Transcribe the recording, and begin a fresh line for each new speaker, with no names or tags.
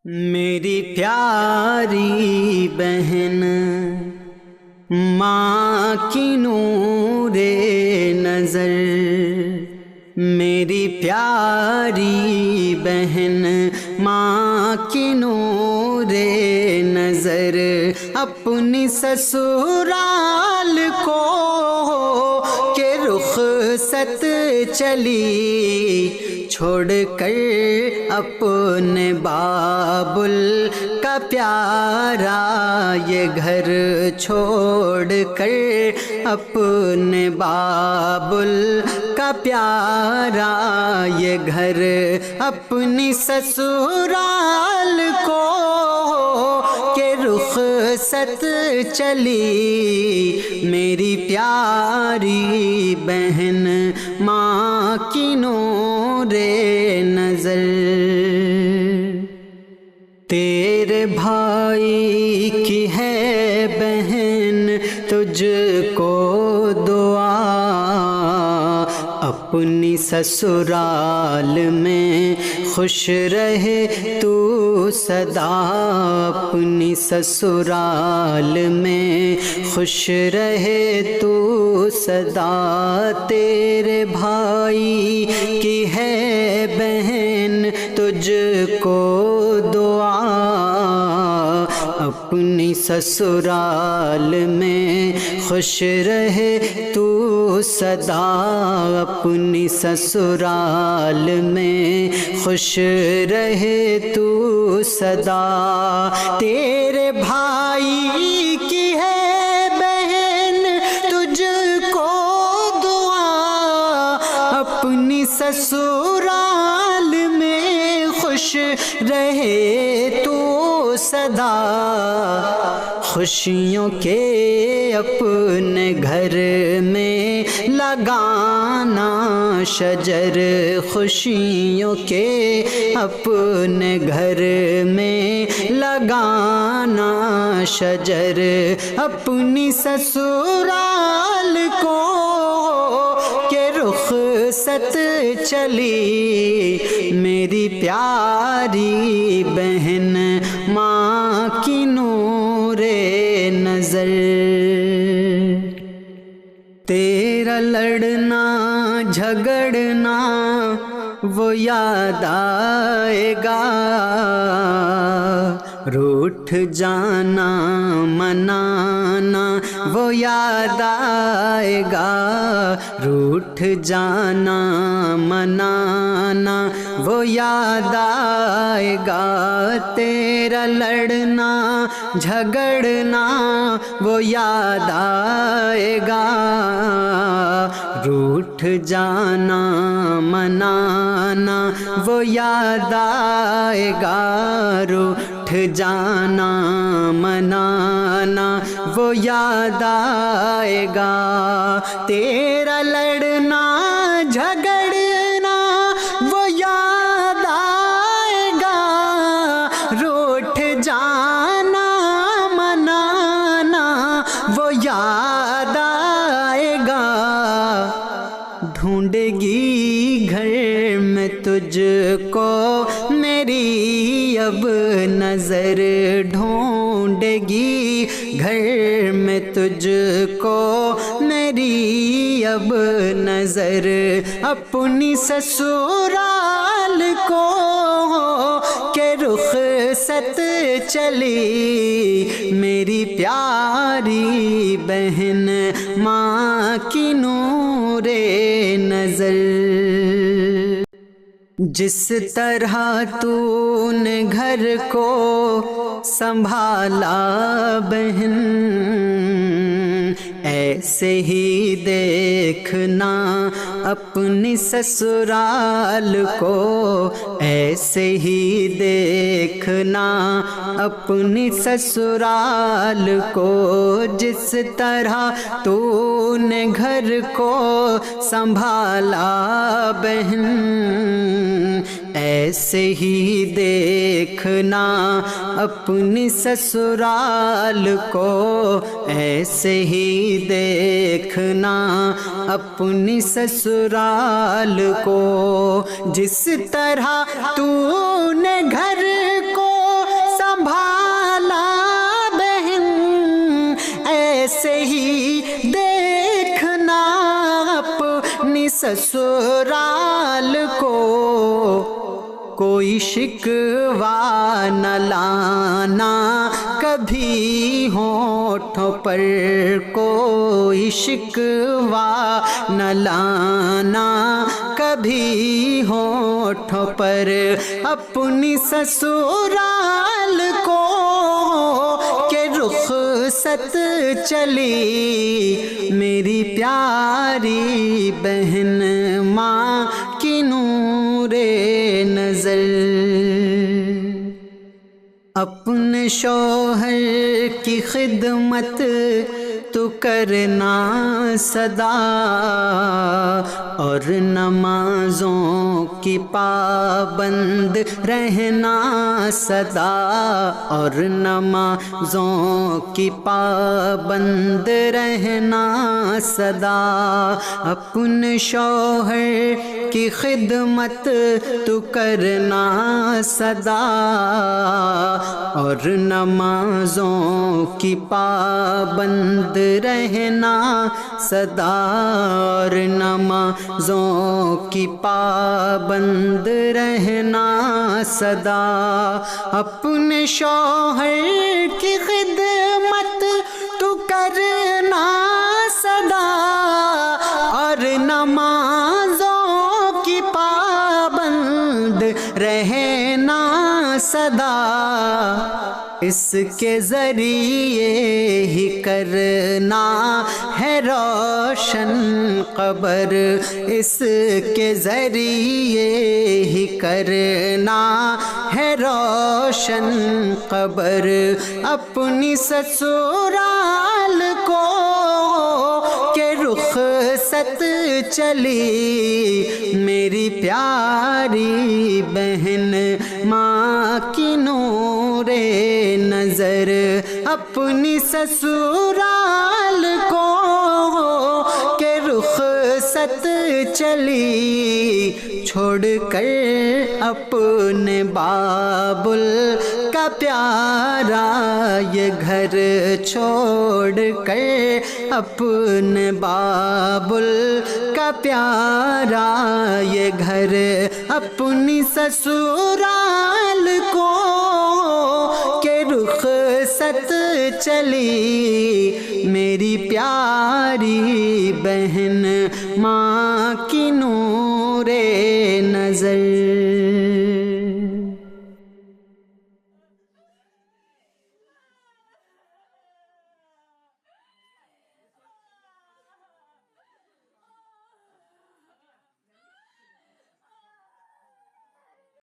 میری پیاری بہن ماں کی نور نظر، میری پیاری بہن ماں کی نور نظر، اپنی سسرال کو کہ رخصت چلی، چھوڑ کر اپنے بابل کا پیارا یہ گھر، چھوڑ کر اپنے بابل کا پیارا یہ گھر، اپنی سسرال کو کہ رخصت چلی، میری پیاری بہن ماں کی نور نظر۔ تیرے بھائی کی ہے بہن تجھ کو دعا، اپنی سسرال میں خوش رہے تو سدا، اپنی سسرال میں خوش رہے تو سدا، تیرے بھائی کی ہے بہن تجھ کو دعا، اپنی سسرال میں خوش رہے تو سدا، اپنی سسرال میں خوش رہے تو سدا، تیرے بھائی کی ہے بہن تجھ کو دعا، اپنی سسرال میں خوش رہے تو سدا، خوشیوں کے اپنے گھر میں لگانا شجر، خوشیوں کے اپنے گھر میں لگانا شجر، اپنی سسرال کو کہ رخصت چلی، میری پیاری بہن ماں کی نور نظر۔ تیرا لڑنا جھگڑنا وہ یاد آئے گا، روٹھ جانا منانا وہ یاد آئے گا، روٹھ جانا منانا وہ یاد آئے گا، تیرا لڑنا جھگڑنا وہ یاد آئے گا، روٹھ جانا منانا وہ یاد آئے گا، روٹھ جانا منانا وہ یاد آئے گا، تیرا لڑنا جھگڑنا وہ یاد آئے گا، روٹھ جانا منانا وہ یاد آئے گا، ڈھونڈے گی گھر میں تجھ کو میری اب نظر، ڈھونڈے گی گھر میں تجھ کو میری اب نظر، اپنی سسرال کو کہ رخصت چلی، میری پیاری بہن ماں کی نور نظر۔ جس طرح تو نے گھر کو سنبھالا بہن، ایسے ہی دیکھنا اپنی سسرال کو، ایسے ہی دیکھنا اپنی سسرال کو، جس طرح تو نے گھر کو سنبھالا بہن، ایسے ہی دیکھنا اپنی سسرال کو، ایسے ہی دیکھنا اپنی سسرال کو، جس طرح تو نے گھر کو سسرال کو کوئی شکوہ نہ لانا کبھی ہونٹوں پر، کوئی شکوہ نہ لانا کبھی ہونٹوں پر، اپنی سسرال کو کہ رخصت چلی میری پیاری بہن ماں کی نور نظر۔ اپنے شوہر کی خدمت تو کرنا سدا، اور نمازوں کی پابند رہنا سدا، اور نمازوں کی پابند رہنا سدا۔ اپنے شوہر کی خدمت تو کرنا سدا، اور نمازوں کی پابند رہنا سدا، اور نمازوں کی پابند رہنا سدا۔ اپنے شوہر کی خدمت تو کرنا سدا، اور نمازوں کی پابند رہنا سدا۔ اس کے ذریعے ہی کرنا ہے روشن قبر، اس کے ذریعے ہی کرنا ہے روشن قبر۔ اپنی سسرال کو کہ رخصت چلی میری پیاری بہن ماں کی نور نظر۔ اپنی سسرال کو کہ رخصت چلی چھوڑ کر اپنے بابل کا پیارا یہ گھر، چھوڑ کر اپنے بابل کا پیارا یہ گھر، اپنی سسرال کو کہ رخصت چلی میری پیاری بہن